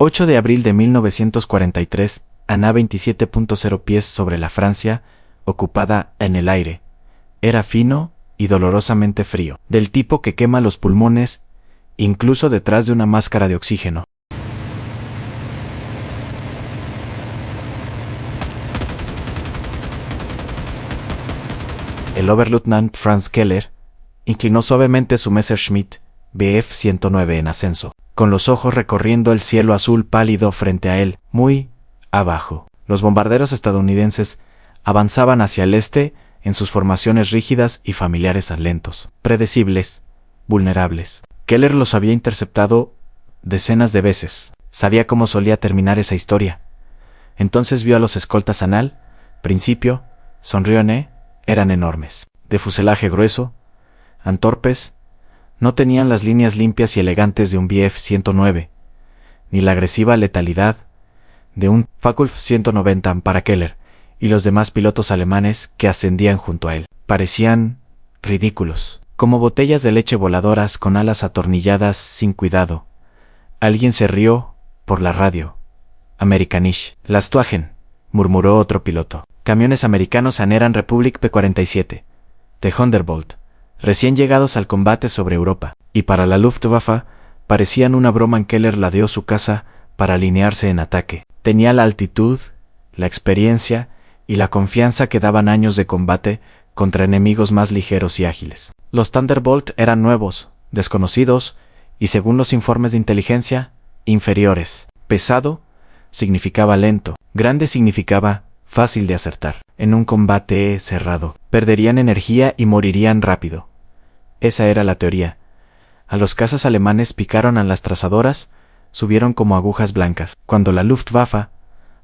8 de abril de 1943, ANA 27.0 pies sobre la Francia, ocupada en el aire. Era fino y dolorosamente frío, del tipo que quema los pulmones, incluso detrás de una máscara de oxígeno. El Oberleutnant Franz Keller inclinó suavemente su Messerschmitt Bf-109 en ascenso, con los ojos recorriendo el cielo azul pálido frente a él, muy abajo. Los bombarderos estadounidenses avanzaban hacia el este en sus formaciones rígidas y familiares lentos, predecibles, vulnerables. Keller los había interceptado decenas de veces. Sabía cómo solía terminar esa historia. Entonces vio a los escoltas anal, principio, sonrió. Eran enormes, de fuselaje grueso, torpes, no tenían las líneas limpias y elegantes de un Bf-109, ni la agresiva letalidad de un Focke-Wulf 190 para Keller y los demás pilotos alemanes que ascendían junto a él. Parecían ridículos, como botellas de leche voladoras con alas atornilladas sin cuidado. Alguien se rió por la radio. Amerikanisch. Lastwagen, murmuró otro piloto. Camiones americanos Aneran Republic P-47, de Thunderbolt, recién llegados al combate sobre Europa, y para la Luftwaffe parecían una broma. Keller ladeó su casa para alinearse en ataque. Tenía la altitud, la experiencia y la confianza que daban años de combate contra enemigos más ligeros y ágiles. Los Thunderbolt eran nuevos, desconocidos y, según los informes de inteligencia, inferiores. Pesado significaba lento, grande significaba fácil de acertar. En un combate cerrado, perderían energía y morirían rápido. Esa era la teoría. A los cazas alemanes picaron a las trazadoras, subieron como agujas blancas, cuando la Luftwaffe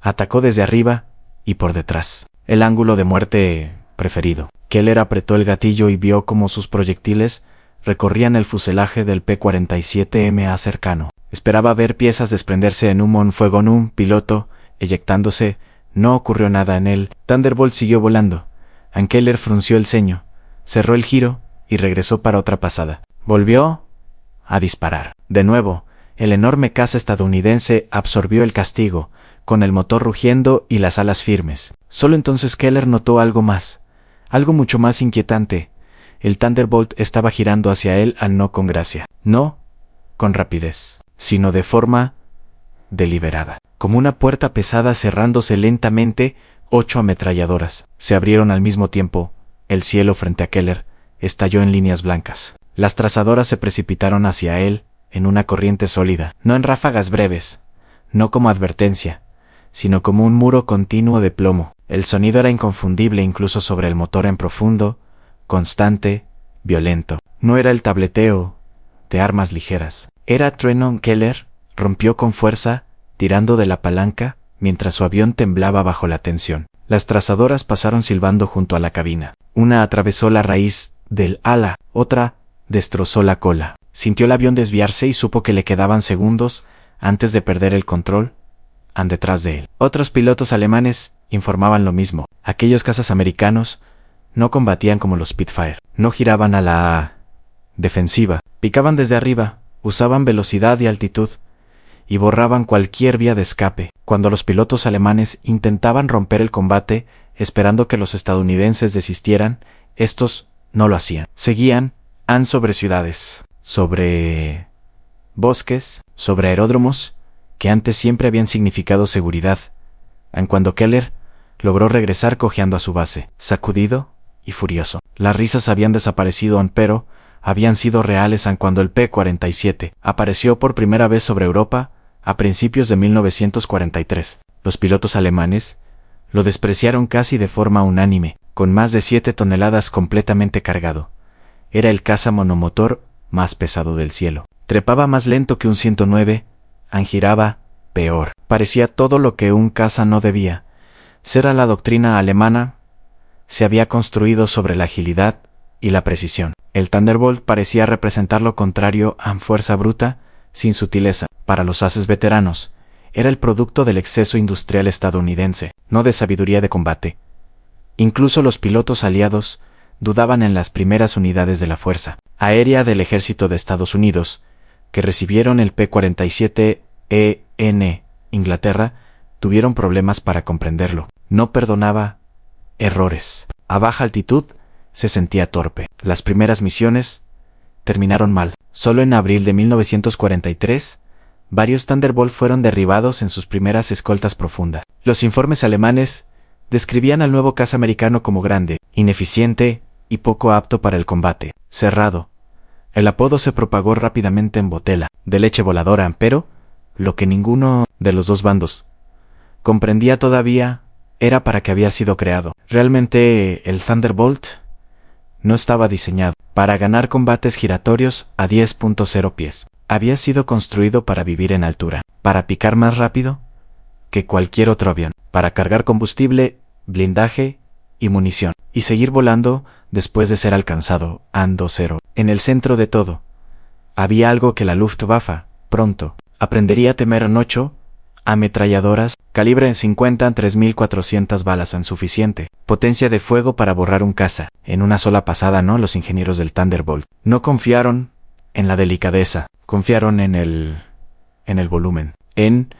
atacó desde arriba y por detrás. El ángulo de muerte preferido. Keller apretó el gatillo y vio cómo sus proyectiles recorrían el fuselaje del P-47MA cercano. Esperaba ver piezas desprenderse en humo en fuego. Un piloto eyectándose. No ocurrió nada en él. Thunderbolt siguió volando. Keller frunció el ceño, cerró el giro y regresó para otra pasada. Volvió a disparar. De nuevo, el enorme caza estadounidense absorbió el castigo, con el motor rugiendo y las alas firmes. Solo entonces Keller notó algo más, algo mucho más inquietante. El Thunderbolt estaba girando hacia él, no con gracia, no con rapidez, sino de forma deliberada, como una puerta pesada cerrándose lentamente. 8 ametralladoras se abrieron al mismo tiempo. El cielo frente a Keller estalló en líneas blancas. Las trazadoras se precipitaron hacia él en una corriente sólida, no en ráfagas breves, no como advertencia, sino como un muro continuo de plomo. El sonido era inconfundible incluso sobre el motor en profundo, constante, violento. No era el tableteo de armas ligeras. Era trueno. Keller rompió con fuerza, tirando de la palanca, mientras su avión temblaba bajo la tensión. Las trazadoras pasaron silbando junto a la cabina. Una atravesó la raíz del ala, otra destrozó la cola. Sintió el avión desviarse y supo que le quedaban segundos antes de perder el control. Detrás de él. Otros pilotos alemanes informaban lo mismo. Aquellos cazas americanos no combatían como los Spitfire. No giraban a la defensiva. Picaban desde arriba, usaban velocidad y altitud, y borraban cualquier vía de escape. Cuando los pilotos alemanes intentaban romper el combate, esperando que los estadounidenses desistieran, estos no lo hacían. Seguían sobre ciudades, sobre bosques, sobre aeródromos, que antes siempre habían significado seguridad, cuando Keller logró regresar cojeando a su base, sacudido y furioso. Las risas habían desaparecido, pero habían sido reales cuando el P-47 apareció por primera vez sobre Europa a principios de 1943. Los pilotos alemanes lo despreciaron casi de forma unánime, con más de 7 toneladas completamente cargado. Era el caza monomotor más pesado del cielo. Trepaba más lento que un 109, giraba peor. Parecía todo lo que un caza no debía ser. La doctrina alemana se había construido sobre la agilidad y la precisión. El Thunderbolt parecía representar lo contrario, fuerza bruta, sin sutileza. Para los ases veteranos, era el producto del exceso industrial estadounidense, no de sabiduría de combate. Incluso los pilotos aliados dudaban en las primeras unidades de la Fuerza Aérea del Ejército de Estados Unidos, que recibieron el P-47E en Inglaterra, tuvieron problemas para comprenderlo. No perdonaba errores. A baja altitud se sentía torpe. Las primeras misiones terminaron mal. Solo en abril de 1943, varios Thunderbolt fueron derribados en sus primeras escoltas profundas. Los informes alemanes describían al nuevo caza americano como grande, ineficiente y poco apto para el combate. Cerrado. El apodo se propagó rápidamente en Botella, de leche voladora, pero lo que ninguno de los dos bandos comprendía todavía era para qué había sido creado. Realmente el Thunderbolt no estaba diseñado para ganar combates giratorios a 10.0 pies. Había sido construido para vivir en altura, para picar más rápido que cualquier otro avión, para cargar combustible, blindaje y munición, y seguir volando después de ser alcanzado, ando cero. En el centro de todo, había algo que la Luftwaffe, pronto, aprendería a temer en 8 ametralladoras, calibre 50 3.400 balas en suficiente potencia de fuego para borrar un caza. En una sola pasada, no, los ingenieros del Thunderbolt no confiaron en la delicadeza, confiaron en el volumen, en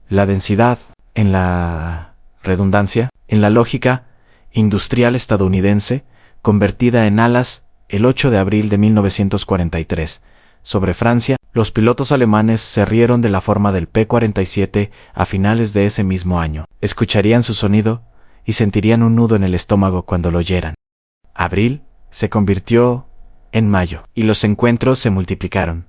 la densidad, en la redundancia, en la lógica industrial estadounidense, convertida en alas el 8 de abril de 1943. Sobre Francia, los pilotos alemanes se rieron de la forma del P-47 a finales de ese mismo año. Escucharían su sonido y sentirían un nudo en el estómago cuando lo oyeran. Abril se convirtió en mayo, y los encuentros se multiplicaron.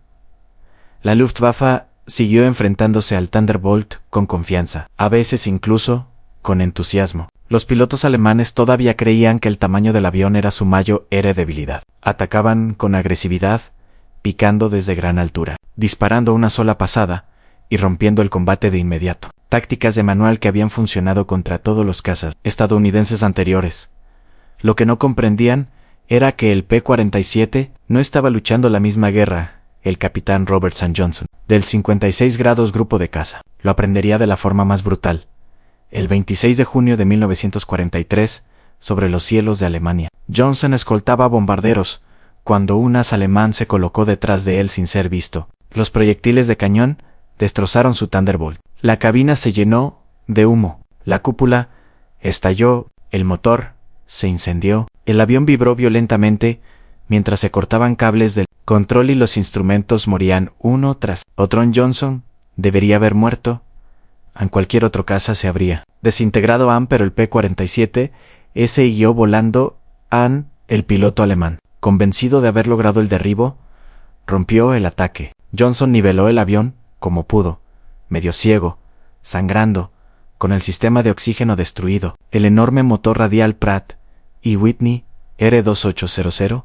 La Luftwaffe siguió enfrentándose al Thunderbolt con confianza, a veces incluso con entusiasmo. Los pilotos alemanes todavía creían que el tamaño del avión era su mayor debilidad. Atacaban con agresividad, picando desde gran altura, disparando una sola pasada y rompiendo el combate de inmediato. Tácticas de manual que habían funcionado contra todos los cazas estadounidenses anteriores. Lo que no comprendían era que el P-47 no estaba luchando la misma guerra. El capitán Robert St. Johnson, del 56 grados grupo de caza, lo aprendería de la forma más brutal. El 26 de junio de 1943, sobre los cielos de Alemania, Johnson escoltaba bombarderos cuando un as alemán se colocó detrás de él sin ser visto. Los proyectiles de cañón destrozaron su Thunderbolt. La cabina se llenó de humo, la cúpula estalló, el motor se incendió, el avión vibró violentamente mientras se cortaban cables del control y los instrumentos morían uno tras otro. Johnson debería haber muerto. En cualquier otro caza se habría desintegrado pero el P-47 siguió volando. El piloto alemán, convencido de haber logrado el derribo, rompió el ataque. Johnson niveló el avión como pudo, medio ciego, sangrando, con el sistema de oxígeno destruido. El enorme motor radial Pratt y Whitney R-2800,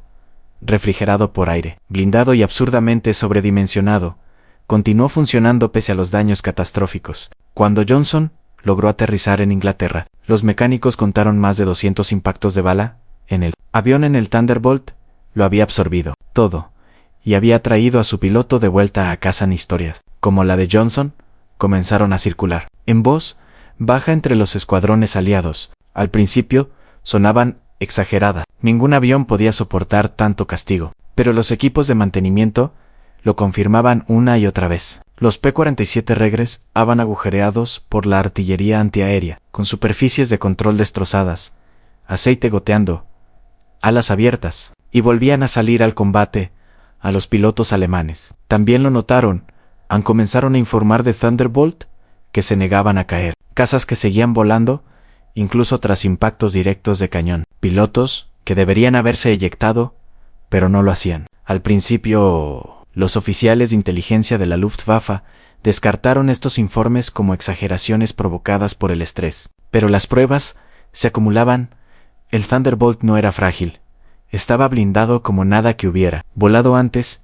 refrigerado por aire, blindado y absurdamente sobredimensionado, continuó funcionando pese a los daños catastróficos. Cuando Johnson logró aterrizar en Inglaterra, los mecánicos contaron más de 200 impactos de bala en el avión. En el Thunderbolt lo había absorbido todo y había traído a su piloto de vuelta a casa. Historias como la de Johnson comenzaron a circular en voz baja entre los escuadrones aliados. Al principio sonaban exageradas. Ningún avión podía soportar tanto castigo, pero los equipos de mantenimiento lo confirmaban una y otra vez. Los P-47 regresaban agujereados por la artillería antiaérea, con superficies de control destrozadas, aceite goteando, alas abiertas, y volvían a salir al combate a los pilotos alemanes. También lo notaron, comenzaron a informar de Thunderbolt que se negaban a caer, cazas que seguían volando, incluso tras impactos directos de cañón, pilotos que deberían haberse eyectado, pero no lo hacían. Al principio, los oficiales de inteligencia de la Luftwaffe descartaron estos informes como exageraciones provocadas por el estrés, pero las pruebas se acumulaban. El Thunderbolt no era frágil, estaba blindado como nada que hubiera volado antes.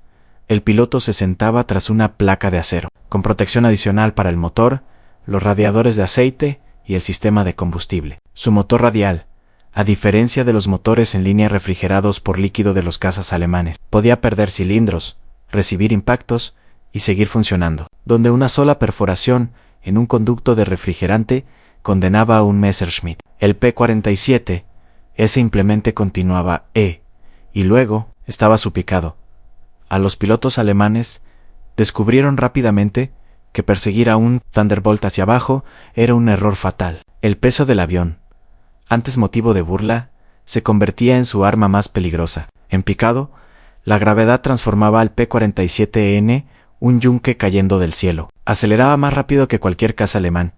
El piloto se sentaba tras una placa de acero, con protección adicional para el motor, los radiadores de aceite y el sistema de combustible. Su motor radial, a diferencia de los motores en línea refrigerados por líquido de los cazas alemanes, podía perder cilindros, recibir impactos y seguir funcionando, donde una sola perforación en un conducto de refrigerante condenaba a un Messerschmitt. El P-47 simplemente continuaba y luego estaba suplicado. A los pilotos alemanes descubrieron rápidamente que perseguir a un Thunderbolt hacia abajo era un error fatal. El peso del avión, antes motivo de burla, se convertía en su arma más peligrosa. En picado, la gravedad transformaba al P-47N un yunque cayendo del cielo. Aceleraba más rápido que cualquier caza alemán,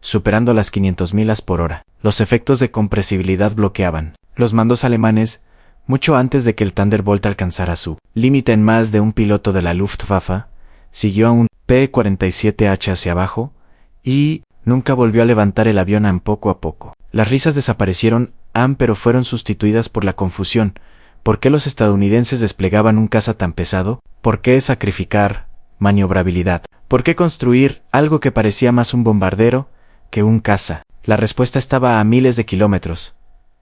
superando las 500 millas por hora. Los efectos de compresibilidad bloqueaban los mandos alemanes mucho antes de que el Thunderbolt alcanzara su límite. En más de un piloto de la Luftwaffe siguió a un P-47H hacia abajo y nunca volvió a levantar el avión poco a poco. Las risas desaparecieron, pero fueron sustituidas por la confusión. ¿Por qué los estadounidenses desplegaban un caza tan pesado? ¿Por qué sacrificar maniobrabilidad? ¿Por qué construir algo que parecía más un bombardero que un caza? La respuesta estaba a miles de kilómetros.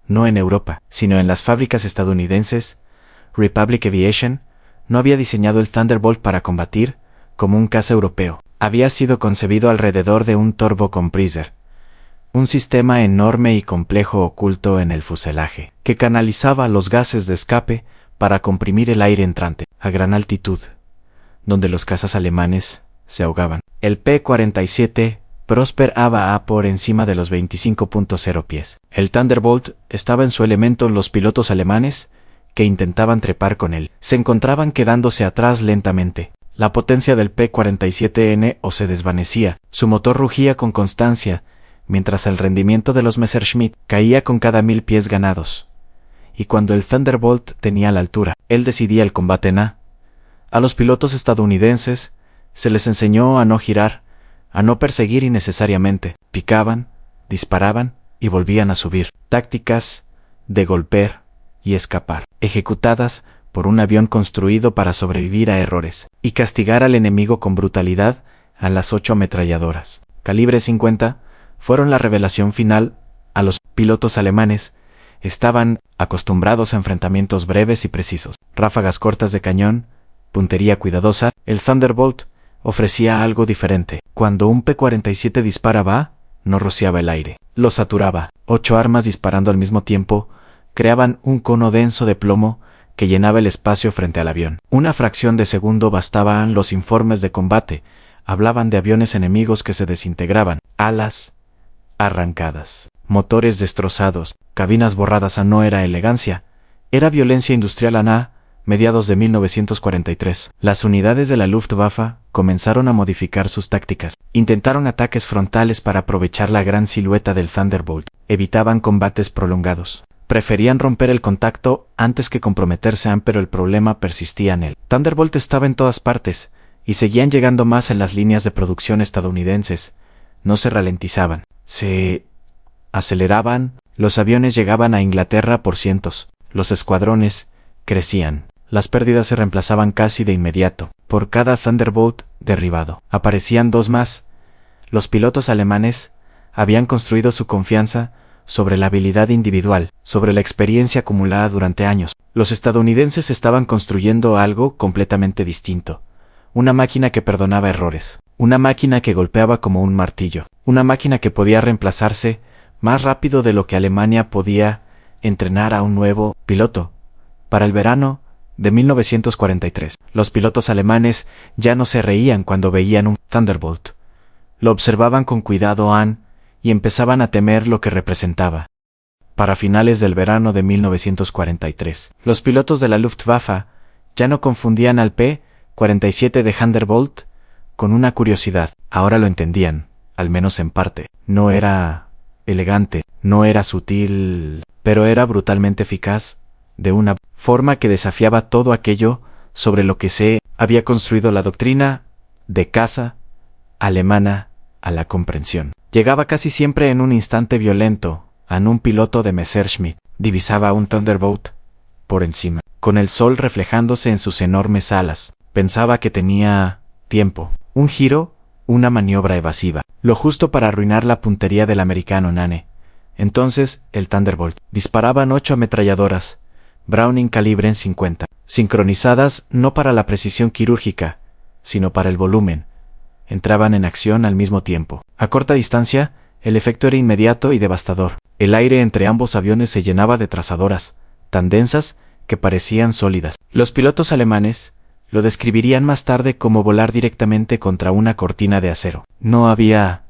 No en Europa, sino en las fábricas estadounidenses. Republic Aviation no había diseñado el Thunderbolt para combatir como un caza europeo. Había sido concebido alrededor de un turbocompresor, un sistema enorme y complejo oculto en el fuselaje, que canalizaba los gases de escape para comprimir el aire entrante a gran altitud, donde los cazas alemanes se ahogaban. El P-47 prosperaba por encima de los 25.0 pies. El Thunderbolt estaba en su elemento. Los pilotos alemanes que intentaban trepar con él se encontraban quedándose atrás lentamente. La potencia del P-47N se desvanecía, su motor rugía con constancia, mientras el rendimiento de los Messerschmitt caía con cada 1000 pies ganados. Y cuando el Thunderbolt tenía la altura, él decidía el combate. A los pilotos estadounidenses se les enseñó a no girar, a no perseguir innecesariamente. Picaban, disparaban y volvían a subir. Tácticas de golpear y escapar, ejecutadas por un avión construido para sobrevivir a errores y castigar al enemigo con brutalidad. A las 8 ametralladoras calibre 50 fueron la revelación final. A los pilotos alemanes estaban acostumbrados a enfrentamientos breves y precisos, ráfagas cortas de cañón, puntería cuidadosa. El Thunderbolt ofrecía algo diferente. Cuando un P-47 disparaba, no rociaba el aire, lo saturaba. 8 armas disparando al mismo tiempo creaban un cono denso de plomo que llenaba el espacio frente al avión. Una fracción de segundo bastaban. Los informes de combate hablaban de aviones enemigos que se desintegraban, alas arrancadas, motores destrozados, cabinas borradas. No era elegancia, era violencia industrial. Mediados de 1943, las unidades de la Luftwaffe comenzaron a modificar sus tácticas. Intentaron ataques frontales para aprovechar la gran silueta del Thunderbolt. Evitaban combates prolongados. Preferían romper el contacto antes que comprometerse, pero el problema persistía en él. Thunderbolt estaba en todas partes, y seguían llegando más en las líneas de producción estadounidenses. No se ralentizaban, se aceleraban. Los aviones llegaban a Inglaterra por cientos. Los escuadrones crecían. Las pérdidas se reemplazaban casi de inmediato. Por cada Thunderbolt derribado, aparecían 2 más. Los pilotos alemanes habían construido su confianza sobre la habilidad individual, sobre la experiencia acumulada durante años. Los estadounidenses estaban construyendo algo completamente distinto. Una máquina que perdonaba errores. Una máquina que golpeaba como un martillo. Una máquina que podía reemplazarse más rápido de lo que Alemania podía entrenar a un nuevo piloto. Para el verano de 1943, los pilotos alemanes ya no se reían cuando veían un Thunderbolt. Lo observaban con cuidado y empezaban a temer lo que representaba. Para finales del verano de 1943, los pilotos de la Luftwaffe ya no confundían al P-47 de Thunderbolt con una curiosidad. Ahora lo entendían, al menos en parte. No era elegante, no era sutil, pero era brutalmente eficaz, de una forma que desafiaba todo aquello sobre lo que se había construido la doctrina de caza alemana a la comprensión. Llegaba casi siempre en un instante violento. Un piloto de Messerschmitt divisaba un Thunderbolt por encima, con el sol reflejándose en sus enormes alas. Pensaba que tenía tiempo, un giro, una maniobra evasiva, lo justo para arruinar la puntería del americano Nane. Entonces, el Thunderbolt disparaban 8 ametralladoras Browning calibre 50, sincronizadas no para la precisión quirúrgica, sino para el volumen. Entraban en acción al mismo tiempo. A corta distancia, el efecto era inmediato y devastador. El aire entre ambos aviones se llenaba de trazadoras, tan densas que parecían sólidas. Los pilotos alemanes Lo describirían más tarde como volar directamente contra una cortina de acero. No había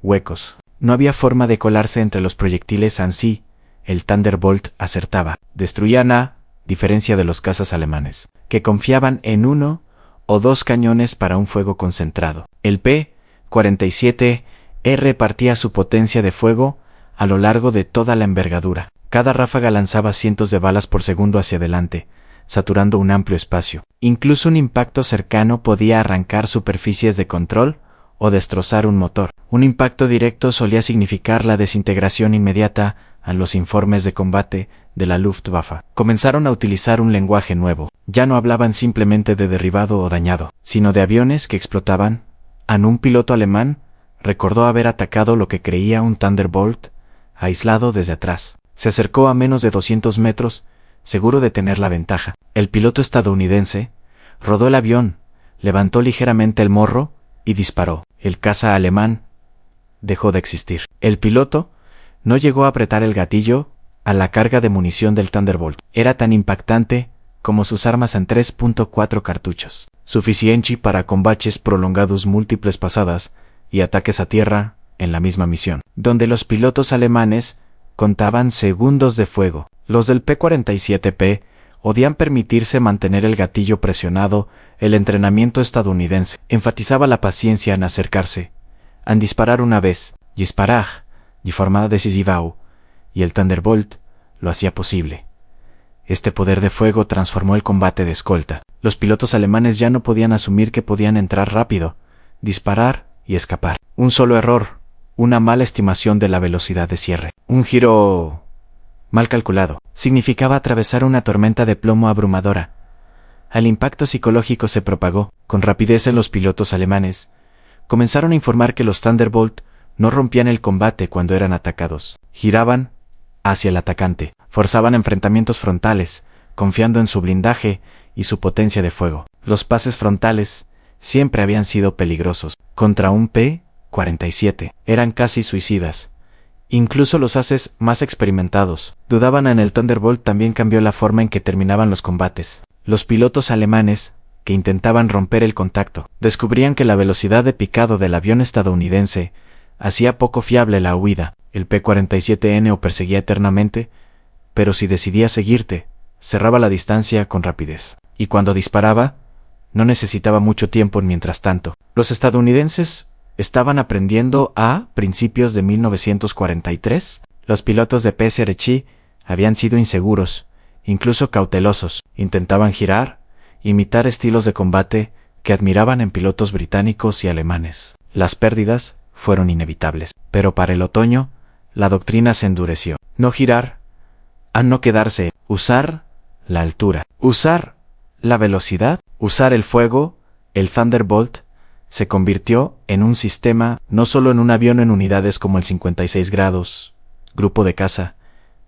huecos. No había forma de colarse entre los proyectiles ansí. El Thunderbolt acertaba. Destruían a diferencia de los cazas alemanes, que confiaban en 1 o 2 cañones para un fuego concentrado. El P-47 repartía su potencia de fuego a lo largo de toda la envergadura. Cada ráfaga lanzaba cientos de balas por segundo hacia adelante, saturando un amplio espacio. Incluso un impacto cercano podía arrancar superficies de control o destrozar un motor. Un impacto directo solía significar la desintegración inmediata a los informes de combate de la Luftwaffe. Comenzaron a utilizar un lenguaje nuevo. Ya no hablaban simplemente de derribado o dañado, sino de aviones que explotaban. Un piloto alemán recordó haber atacado lo que creía un Thunderbolt, aislado desde atrás. Se acercó a menos de 200 metros, seguro de tener la ventaja. El piloto estadounidense rodó el avión, levantó ligeramente el morro y disparó. El caza alemán dejó de existir. El piloto no llegó a apretar el gatillo a la carga de munición del Thunderbolt. Era tan impactante como sus armas en 3.4 cartuchos, suficiente para combates prolongados múltiples pasadas y ataques a tierra en la misma misión, donde los pilotos alemanes contaban segundos de fuego. Los del P-47P podían permitirse mantener el gatillo presionado. El entrenamiento estadounidense enfatizaba la paciencia en acercarse, en disparar una vez, disparar, de forma decisiva, y el Thunderbolt lo hacía posible. Este poder de fuego transformó el combate de escolta. Los pilotos alemanes ya no podían asumir que podían entrar rápido, disparar y escapar. Un solo error, una mala estimación de la velocidad de cierre, un giro mal calculado, significaba atravesar una tormenta de plomo abrumadora. El impacto psicológico se propagó con rapidez en los pilotos alemanes. Comenzaron a informar que los Thunderbolt no rompían el combate cuando eran atacados. Giraban hacia el atacante, forzaban enfrentamientos frontales, confiando en su blindaje y su potencia de fuego. Los pases frontales siempre habían sido peligrosos. Contra un P-47 eran casi suicidas. Incluso los ases más experimentados dudaban. En el Thunderbolt también cambió la forma en que terminaban los combates. Los pilotos alemanes, que intentaban romper el contacto, descubrían que la velocidad de picado del avión estadounidense hacía poco fiable la huida. El P-47N o perseguía eternamente, pero si decidía seguirte, cerraba la distancia con rapidez. Y cuando disparaba, no necesitaba mucho tiempo mientras tanto. Los estadounidenses estaban aprendiendo a principios de 1943. Los pilotos de PSRC habían sido inseguros, incluso cautelosos. Intentaban girar, imitar estilos de combate que admiraban en pilotos británicos y alemanes. Las pérdidas fueron inevitables, pero para el otoño, la doctrina se endureció. No girar, no quedarse, usar la altura, usar la velocidad, usar el fuego. El Thunderbolt se convirtió en un sistema, no solo en un avión en unidades como el 56 grados, grupo de caza.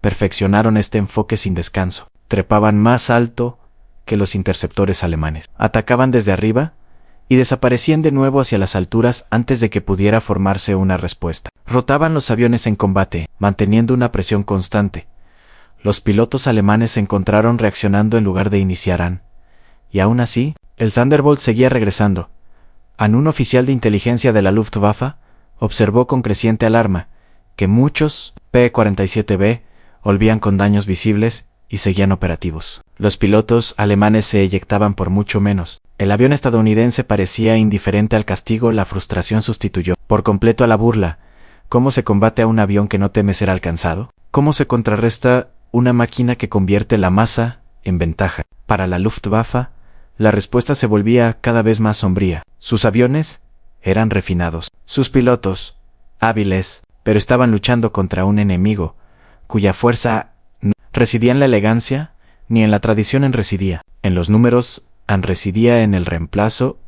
Perfeccionaron este enfoque sin descanso. Trepaban más alto que los interceptores alemanes. Atacaban desde arriba y desaparecían de nuevo hacia las alturas antes de que pudiera formarse una respuesta. Rotaban los aviones en combate, manteniendo una presión constante. Los pilotos alemanes se encontraron reaccionando en lugar de iniciar. Y aún así, el Thunderbolt seguía regresando. Un oficial de inteligencia de la Luftwaffe observó con creciente alarma que muchos P-47B volvían con daños visibles y seguían operativos. Los pilotos alemanes se eyectaban por mucho menos. El avión estadounidense parecía indiferente al castigo. La frustración sustituyó por completo a la burla. ¿Cómo se combate a un avión que no teme ser alcanzado? ¿Cómo se contrarresta una máquina que convierte la masa en ventaja? Para la Luftwaffe, la respuesta se volvía cada vez más sombría. Sus aviones eran refinados, sus pilotos hábiles, pero estaban luchando contra un enemigo cuya fuerza no residía en la elegancia ni en la tradición. Residía en los números, residía en el reemplazo,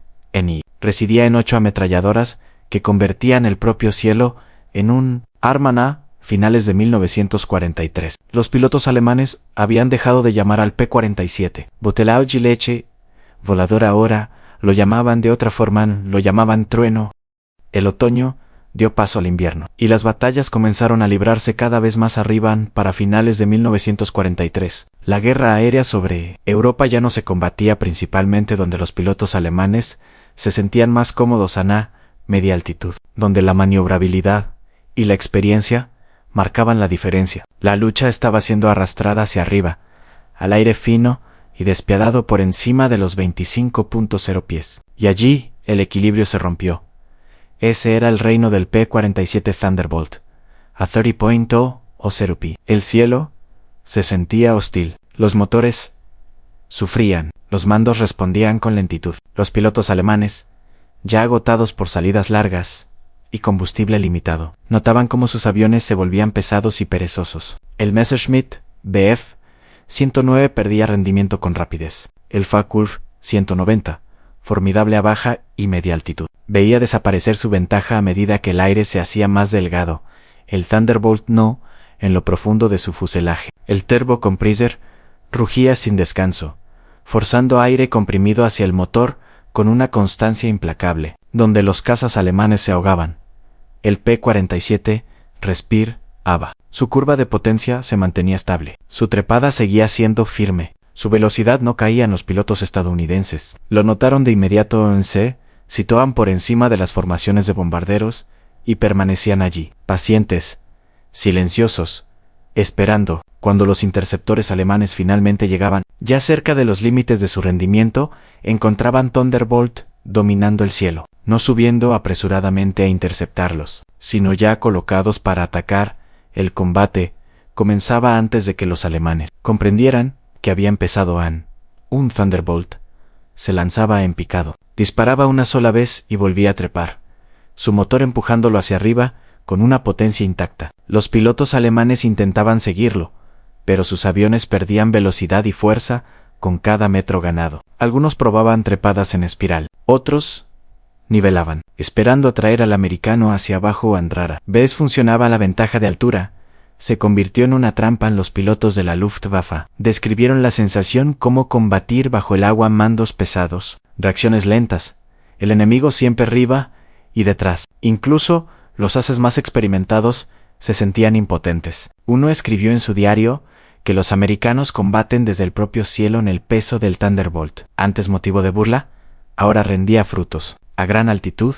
residía en 8 ametralladoras que convertían el propio cielo en un arma. Finales de 1943. Los pilotos alemanes habían dejado de llamar al P-47 Botelau Gileche, volador ahora, lo llamaban de otra forma, lo llamaban trueno. El otoño dio paso al invierno, y las batallas comenzaron a librarse cada vez más arriba. Para finales de 1943, la guerra aérea sobre Europa ya no se combatía principalmente donde los pilotos alemanes se sentían más cómodos a media altitud, donde la maniobrabilidad y la experiencia marcaban la diferencia. La lucha estaba siendo arrastrada hacia arriba, al aire fino y despiadado por encima de los 25.0 pies. Y allí el equilibrio se rompió. Ese era el reino del P-47 Thunderbolt, a 30.0 o 0 pi. El cielo se sentía hostil. Los motores sufrían. Los mandos respondían con lentitud. Los pilotos alemanes, ya agotados por salidas largas y combustible limitado, notaban cómo sus aviones se volvían pesados y perezosos. El Messerschmitt Bf 109 perdía rendimiento con rapidez. El Focke-Wulf 190, formidable a baja y media altitud, veía desaparecer su ventaja a medida que el aire se hacía más delgado. El Thunderbolt no, en lo profundo de su fuselaje. El Turbocompressor rugía sin descanso, forzando aire comprimido hacia el motor con una constancia implacable, donde los cazas alemanes se ahogaban. El P-47 respiraba. Su curva de potencia se mantenía estable. Su trepada seguía siendo firme. Su velocidad no caía en los pilotos estadounidenses. Lo notaron de inmediato en se situaban por encima de las formaciones de bombarderos y permanecían allí, pacientes, silenciosos, esperando. Cuando los interceptores alemanes finalmente llegaban, ya cerca de los límites de su rendimiento, encontraban Thunderbolt dominando el cielo, no subiendo apresuradamente a interceptarlos, sino ya colocados para atacar. El combate comenzaba antes de que los alemanes comprendieran que había empezado. Un Thunderbolt se lanzaba en picado, disparaba una sola vez y volvía a trepar, su motor empujándolo hacia arriba con una potencia intacta. Los pilotos alemanes intentaban seguirlo, pero sus aviones perdían velocidad y fuerza con cada metro ganado. Algunos probaban trepadas en espiral, otros nivelaban, esperando atraer al americano hacia abajo. Rara vez funcionaba la ventaja de altura. Se convirtió en una trampa en los pilotos de la Luftwaffe. Describieron la sensación como combatir bajo el agua mandos pesados, reacciones lentas, el enemigo siempre arriba y detrás. Incluso los ases más experimentados se sentían impotentes. Uno escribió en su diario que los americanos combaten desde el propio cielo en el peso del Thunderbolt. Antes motivo de burla, ahora rendía frutos. A gran altitud,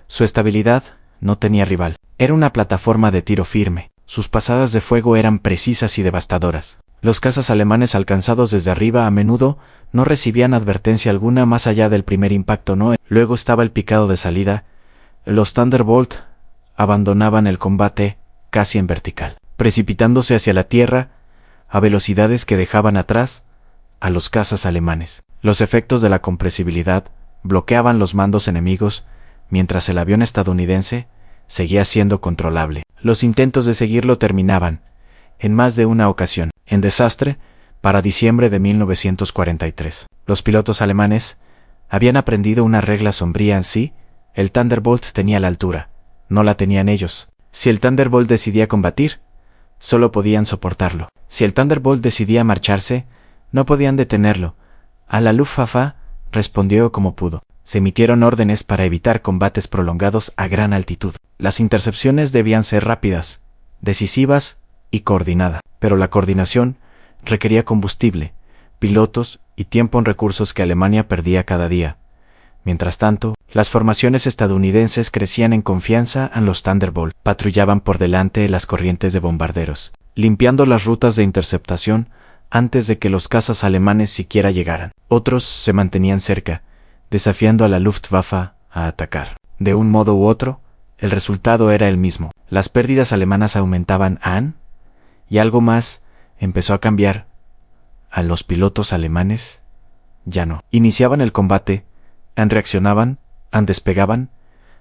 su estabilidad no tenía rival. Era una plataforma de tiro firme. Sus pasadas de fuego eran precisas y devastadoras. Los cazas alemanes alcanzados desde arriba a menudo no recibían advertencia alguna más allá del primer impacto. Luego estaba el picado de salida. Los Thunderbolt abandonaban el combate casi en vertical, precipitándose hacia la tierra a velocidades que dejaban atrás a los cazas alemanes. Los efectos de la compresibilidad bloqueaban los mandos enemigos, mientras el avión estadounidense seguía siendo controlable. Los intentos de seguirlo terminaban, en más de una ocasión, en desastre. Para diciembre de 1943, los pilotos alemanes habían aprendido una regla sombría en sí. El Thunderbolt tenía la altura, no la tenían ellos. Si el Thunderbolt decidía combatir, solo podían soportarlo. Si el Thunderbolt decidía marcharse, no podían detenerlo. A la Luftwaffe respondió como pudo. Se emitieron órdenes para evitar combates prolongados a gran altitud. Las intercepciones debían ser rápidas, decisivas y coordinadas. Pero la coordinación requería combustible, pilotos y tiempo en recursos que Alemania perdía cada día. Mientras tanto, las formaciones estadounidenses crecían en confianza en los Thunderbolt. Patrullaban por delante de las corrientes de bombarderos, limpiando las rutas de interceptación antes de que los cazas alemanes siquiera llegaran. Otros se mantenían cerca, desafiando a la Luftwaffe a atacar. De un modo u otro, el resultado era el mismo. Las pérdidas alemanas aumentaban y algo más empezó a cambiar. A los pilotos alemanes ya no. Iniciaban el combate, reaccionaban, despegaban,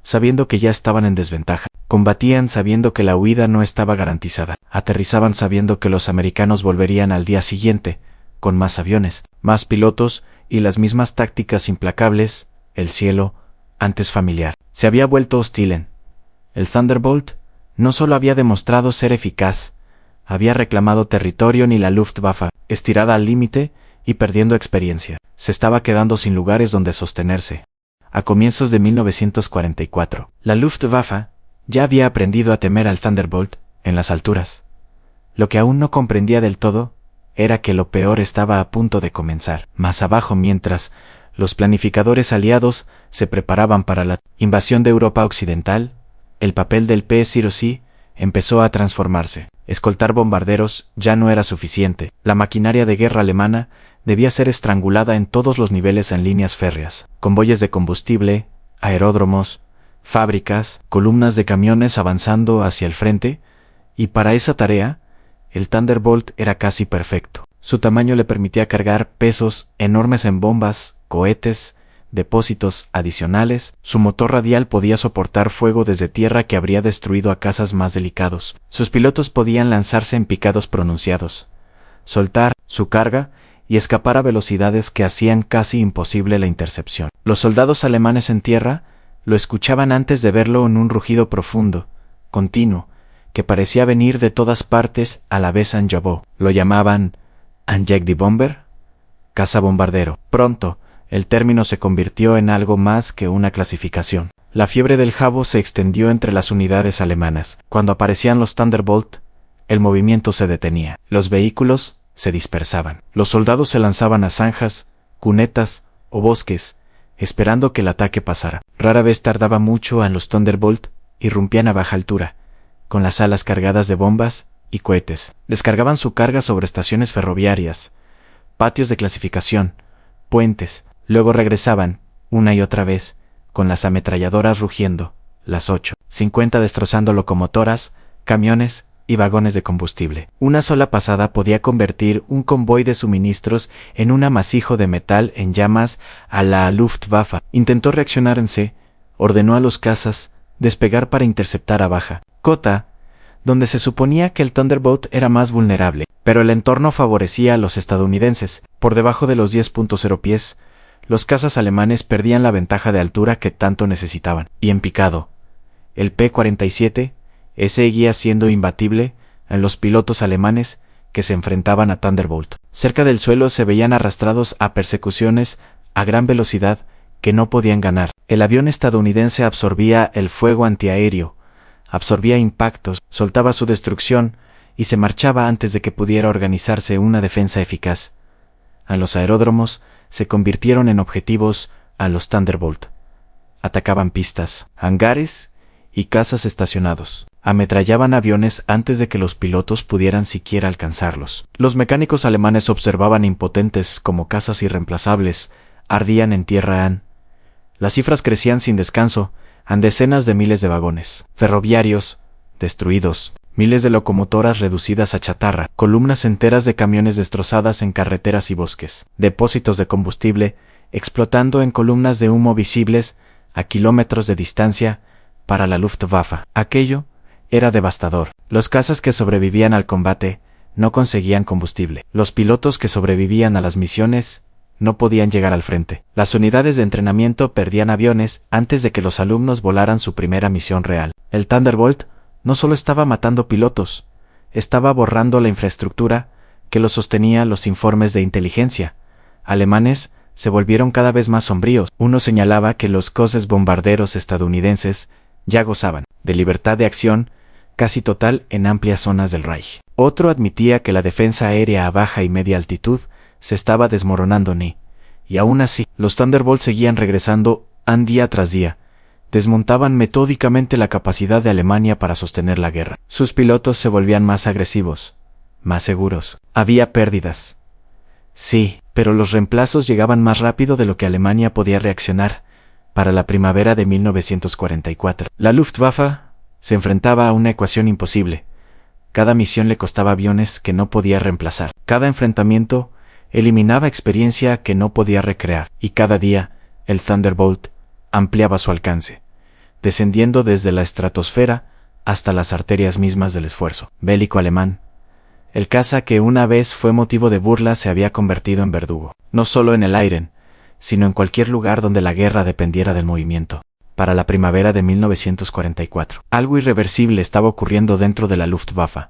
sabiendo que ya estaban en desventaja. Combatían sabiendo que la huida no estaba garantizada. Aterrizaban sabiendo que los americanos volverían al día siguiente, con más aviones, más pilotos y las mismas tácticas implacables. El cielo, antes familiar, se había vuelto hostil. El Thunderbolt no solo había demostrado ser eficaz, había reclamado territorio. Ni la Luftwaffe, estirada al límite y perdiendo experiencia, se estaba quedando sin lugares donde sostenerse. A comienzos de 1944, la Luftwaffe Ya había aprendido a temer al Thunderbolt en las alturas. Lo que aún no comprendía del todo era que lo peor estaba a punto de comenzar. Más abajo, mientras los planificadores aliados se preparaban para la invasión de Europa Occidental, el papel del P-0C empezó a transformarse. Escoltar bombarderos ya no era suficiente. La maquinaria de guerra alemana debía ser estrangulada en todos los niveles en líneas férreas. Convoyes de combustible, aeródromos, fábricas, columnas de camiones avanzando hacia el frente, y para esa tarea, el Thunderbolt era casi perfecto. Su tamaño le permitía cargar pesos enormes en bombas, cohetes, depósitos adicionales. Su motor radial podía soportar fuego desde tierra que habría destruido a cazas más delicados. Sus pilotos podían lanzarse en picados pronunciados, soltar su carga y escapar a velocidades que hacían casi imposible la intercepción. Los soldados alemanes en tierra lo escuchaban antes de verlo en un rugido profundo, continuo, que parecía venir de todas partes a la vez en Jabot. Lo llamaban Anjek die Bomber, cazabombardero. Pronto, el término se convirtió en algo más que una clasificación. La fiebre del Jabo se extendió entre las unidades alemanas. Cuando aparecían los Thunderbolt, el movimiento se detenía. Los vehículos se dispersaban. Los soldados se lanzaban a zanjas, cunetas o bosques, esperando que el ataque pasara. Rara vez tardaba mucho en los Thunderbolt, irrumpían a baja altura, con las alas cargadas de bombas y cohetes. Descargaban su carga sobre estaciones ferroviarias, patios de clasificación, puentes. Luego regresaban, una y otra vez, con las ametralladoras rugiendo, las 8:50 destrozando locomotoras, camiones y vagones de combustible. Una sola pasada podía convertir un convoy de suministros en un amasijo de metal en llamas a la Luftwaffe. Intentó reaccionar en C, ordenó a los cazas despegar para interceptar a baja cota, donde se suponía que el Thunderbolt era más vulnerable, pero el entorno favorecía a los estadounidenses. Por debajo de los 10.0 pies, los cazas alemanes perdían la ventaja de altura que tanto necesitaban, y en picado, el P-47 seguía siendo imbatible en los pilotos alemanes que se enfrentaban a Thunderbolt. Cerca del suelo se veían arrastrados a persecuciones a gran velocidad que no podían ganar. El avión estadounidense absorbía el fuego antiaéreo, absorbía impactos, soltaba su destrucción y se marchaba antes de que pudiera organizarse una defensa eficaz. A los aeródromos se convirtieron en objetivos a los Thunderbolt. Atacaban pistas, hangares y cazas estacionados. Ametrallaban aviones antes de que los pilotos pudieran siquiera alcanzarlos. Los mecánicos alemanes observaban impotentes como cazas irreemplazables, ardían en tierra. Las cifras crecían sin descanso, en decenas de miles de vagones ferroviarios destruidos, miles de locomotoras reducidas a chatarra, columnas enteras de camiones destrozadas en carreteras y bosques, depósitos de combustible explotando en columnas de humo visibles a kilómetros de distancia para la Luftwaffe. Aquello era devastador. Los cazas que sobrevivían al combate no conseguían combustible. Los pilotos que sobrevivían a las misiones no podían llegar al frente. Las unidades de entrenamiento perdían aviones antes de que los alumnos volaran su primera misión real. El Thunderbolt no solo estaba matando pilotos, estaba borrando la infraestructura que lo sostenía. Los informes de inteligencia alemanes se volvieron cada vez más sombríos. Uno señalaba que los cohetes bombarderos estadounidenses ya gozaban de libertad de acción casi total en amplias zonas del Reich. Otro admitía que la defensa aérea a baja y media altitud se estaba desmoronando y aún así, los Thunderbolt seguían regresando día tras día. Desmontaban metódicamente la capacidad de Alemania para sostener la guerra. Sus pilotos se volvían más agresivos, más seguros. Había pérdidas. Sí, pero los reemplazos llegaban más rápido de lo que Alemania podía reaccionar. Para la primavera de 1944, la Luftwaffe se enfrentaba a una ecuación imposible. Cada misión le costaba aviones que no podía reemplazar. Cada enfrentamiento eliminaba experiencia que no podía recrear. Y cada día, el Thunderbolt ampliaba su alcance, descendiendo desde la estratosfera hasta las arterias mismas del esfuerzo bélico alemán. El caza que una vez fue motivo de burla se había convertido en verdugo, no solo en el aire, sino en cualquier lugar donde la guerra dependiera del movimiento. Para la primavera de 1944, algo irreversible estaba ocurriendo dentro de la Luftwaffe.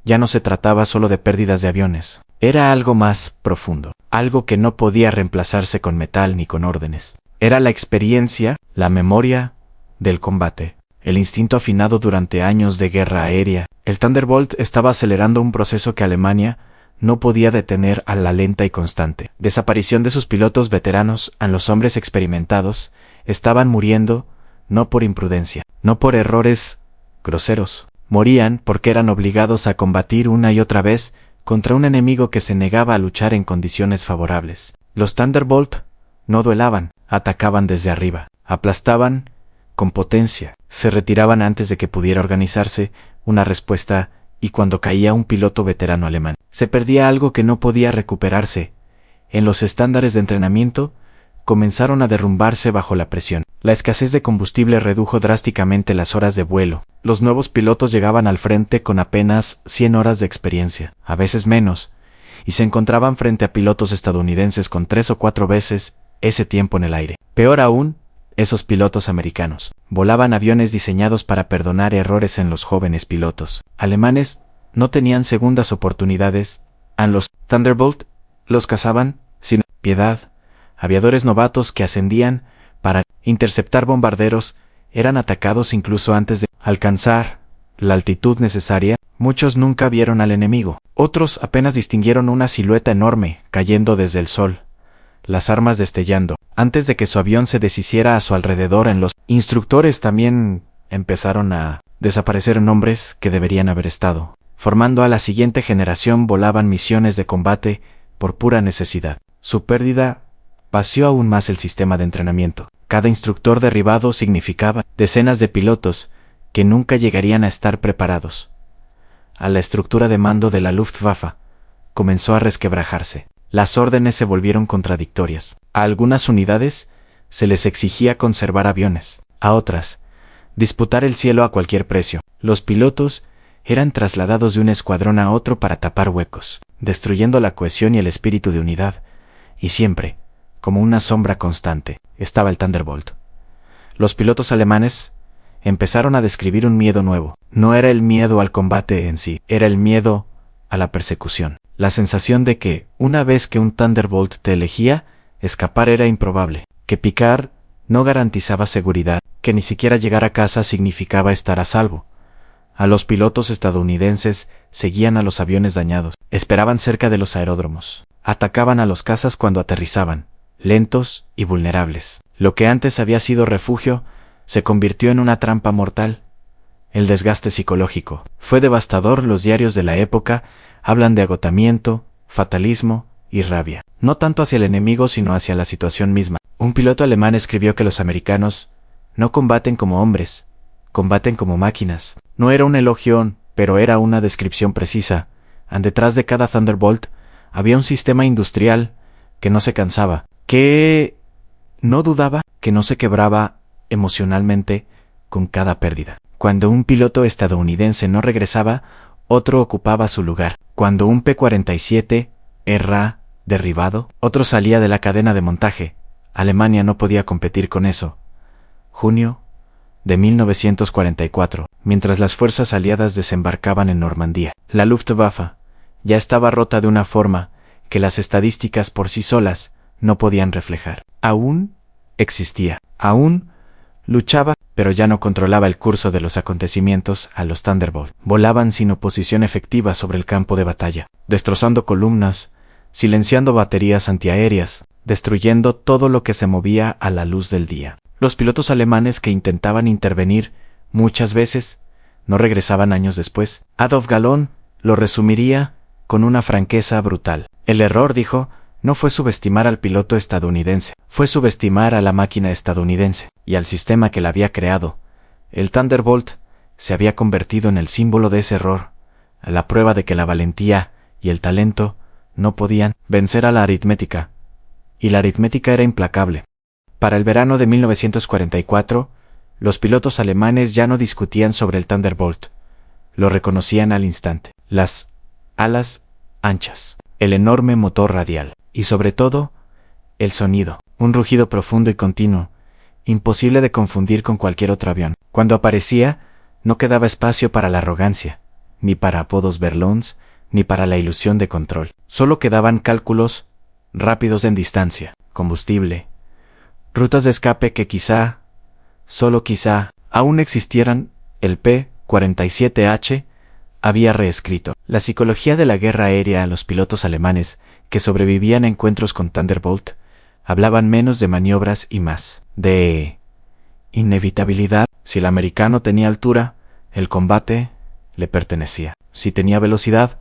Ya no se trataba solo de pérdidas de aviones. Era algo más profundo, algo que no podía reemplazarse con metal ni con órdenes. Era la experiencia, la memoria del combate. el instinto afinado durante años de guerra aérea. El Thunderbolt estaba acelerando un proceso que Alemania no podía detener a la lenta y constante desaparición de sus pilotos veteranos. A los hombres experimentados estaban muriendo no por imprudencia, no por errores groseros. Morían porque eran obligados a combatir una y otra vez contra un enemigo que se negaba a luchar en condiciones favorables. Los Thunderbolt no duelaban, atacaban desde arriba, aplastaban con potencia, se retiraban antes de que pudiera organizarse una respuesta, y cuando caía un piloto veterano alemán, se perdía algo que no podía recuperarse. En los estándares de entrenamiento comenzaron a derrumbarse bajo la presión. La escasez de combustible redujo drásticamente las horas de vuelo. Los nuevos pilotos llegaban al frente con apenas 100 horas de experiencia, a veces menos, y se encontraban frente a pilotos estadounidenses con 3 o 4 veces ese tiempo en el aire. Peor aún, esos pilotos americanos volaban aviones diseñados para perdonar errores en los jóvenes pilotos. Alemanes no tenían segundas oportunidades. A los Thunderbolt los cazaban sin piedad. Aviadores novatos que ascendían para interceptar bombarderos eran atacados incluso antes de alcanzar la altitud necesaria. Muchos nunca vieron al enemigo. Otros apenas distinguieron una silueta enorme cayendo desde el sol, las armas destellando, antes de que su avión se deshiciera a su alrededor. En los instructores también empezaron a desaparecer nombres que deberían haber estado. Formando a la siguiente generación volaban misiones de combate por pura necesidad. Su pérdida vació aún más el sistema de entrenamiento. Cada instructor derribado significaba decenas de pilotos que nunca llegarían a estar preparados. A la estructura de mando de la Luftwaffe comenzó a resquebrajarse. Las órdenes se volvieron contradictorias. A algunas unidades se les exigía conservar aviones, a otras, disputar el cielo a cualquier precio. Los pilotos eran trasladados de un escuadrón a otro para tapar huecos, destruyendo la cohesión y el espíritu de unidad, y siempre, como una sombra constante, estaba el Thunderbolt. Los pilotos alemanes empezaron a describir un miedo nuevo. No era el miedo al combate en sí, era el miedo a la persecución. La sensación de que, una vez que un Thunderbolt te elegía, escapar era improbable, que picar no garantizaba seguridad, que ni siquiera llegar a casa significaba estar a salvo. A los pilotos estadounidenses seguían a los aviones dañados, esperaban cerca de los aeródromos, atacaban a los cazas cuando aterrizaban, lentos y vulnerables. Lo que antes había sido refugio se convirtió en una trampa mortal. El desgaste psicológico fue devastador. Los diarios de la época hablan de agotamiento, fatalismo y rabia, no tanto hacia el enemigo sino hacia la situación misma. Un piloto alemán escribió que los americanos no combaten como hombres, combaten como máquinas. No era un elogio, pero era una descripción precisa. Detrás de cada Thunderbolt había un sistema industrial que no se cansaba, que no dudaba, que no se quebraba emocionalmente con cada pérdida. Cuando un piloto estadounidense no regresaba, otro ocupaba su lugar. Cuando un P-47 era derribado, otro salía de la cadena de montaje. Alemania no podía competir con eso. Junio de 1944, mientras las fuerzas aliadas desembarcaban en Normandía, la Luftwaffe ya estaba rota de una forma que las estadísticas por sí solas no podían reflejar. Aún existía, aún luchaba, pero ya no controlaba el curso de los acontecimientos. A los Thunderbolt volaban sin oposición efectiva sobre el campo de batalla, destrozando columnas, silenciando baterías antiaéreas, destruyendo todo lo que se movía a la luz del día. Los pilotos alemanes que intentaban intervenir muchas veces no regresaban años después. Adolf Galón lo resumiría con una franqueza brutal. El error, dijo, no fue subestimar al piloto estadounidense, fue subestimar a la máquina estadounidense y al sistema que la había creado. El Thunderbolt se había convertido en el símbolo de ese error, a la prueba de que la valentía y el talento no podían vencer a la aritmética, y la aritmética era implacable. Para el verano de 1944, los pilotos alemanes ya no discutían sobre el Thunderbolt, lo reconocían al instante. Las alas anchas, el enorme motor radial, y sobre todo, el sonido, un rugido profundo y continuo, imposible de confundir con cualquier otro avión. Cuando aparecía, no quedaba espacio para la arrogancia, ni para apodos burlones, ni para la ilusión de control. Solo quedaban cálculos rápidos en distancia, combustible, rutas de escape que quizá, solo quizá, aún existieran, el P-47H había reescrito la psicología de la guerra aérea a los pilotos alemanes que sobrevivían a encuentros con Thunderbolt. Hablaban menos de maniobras y más de inevitabilidad. Si el americano tenía altura, el combate le pertenecía. Si tenía velocidad,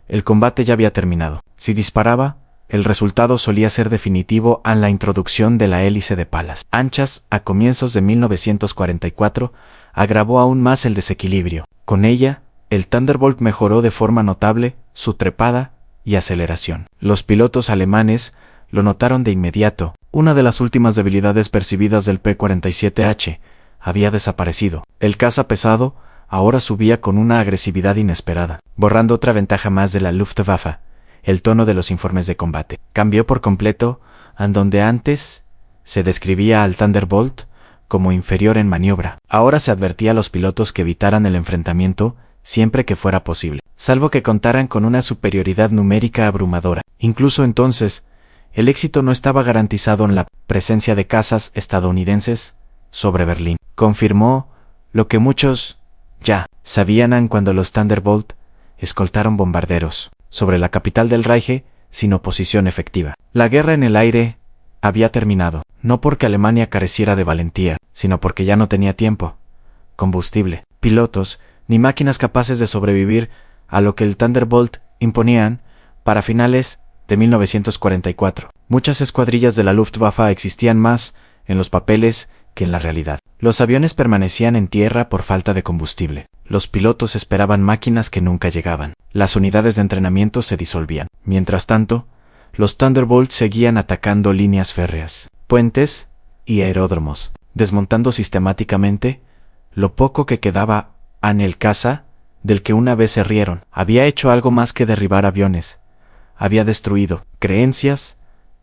el combate ya había terminado. Si disparaba, el resultado solía ser definitivo a la introducción de la hélice de palas anchas a comienzos de 1944 agravó aún más el desequilibrio. Con ella, el Thunderbolt mejoró de forma notable su trepada y aceleración. Los pilotos alemanes lo notaron de inmediato. Una de las últimas debilidades percibidas del P-47H había desaparecido. El caza pesado ahora subía con una agresividad inesperada, borrando otra ventaja más de la Luftwaffe. El tono de los informes de combate cambió por completo, en donde antes se describía al Thunderbolt como inferior en maniobra. Ahora se advertía a los pilotos que evitaran el enfrentamiento siempre que fuera posible, salvo que contaran con una superioridad numérica abrumadora. Incluso entonces, el éxito no estaba garantizado en la presencia de cazas estadounidenses sobre Berlín. Confirmó lo que muchos ya sabían cuando los Thunderbolt escoltaron bombarderos sobre la capital del Reich sin oposición efectiva. La guerra en el aire había terminado, no porque Alemania careciera de valentía, sino porque ya no tenía tiempo, combustible, pilotos, ni máquinas capaces de sobrevivir a lo que el Thunderbolt imponían. Para finales de 1944, muchas escuadrillas de la Luftwaffe existían más en los papeles que en la realidad. Los aviones permanecían en tierra por falta de combustible. Los pilotos esperaban máquinas que nunca llegaban. Las unidades de entrenamiento se disolvían. Mientras tanto, los Thunderbolt seguían atacando líneas férreas, puentes y aeródromos, desmontando sistemáticamente lo poco que quedaba. El caza, del que una vez se rieron, había hecho algo más que derribar aviones. Había destruido creencias,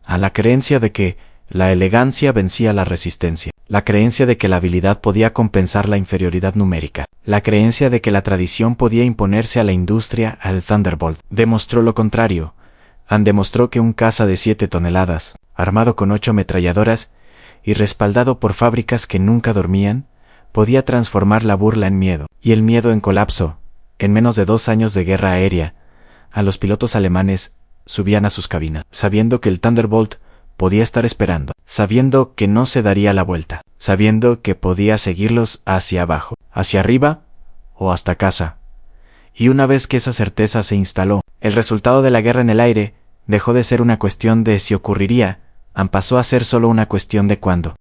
a la creencia de que la elegancia vencía la resistencia, la creencia de que la habilidad podía compensar la inferioridad numérica, la creencia de que la tradición podía imponerse a la industria. Al Thunderbolt demostró lo contrario. Demostró que un caza de 7 toneladas, armado con 8 ametralladoras y respaldado por fábricas que nunca dormían, podía transformar la burla en miedo, y el miedo en colapso. En menos de 2 años de guerra aérea, a los pilotos alemanes subían a sus cabinas, sabiendo que el Thunderbolt podía estar esperando, sabiendo que no se daría la vuelta, sabiendo que podía seguirlos hacia abajo, hacia arriba o hasta casa. Y una vez que esa certeza se instaló, el resultado de la guerra en el aire dejó de ser una cuestión de si ocurriría, pasó a ser solo una cuestión de cuándo.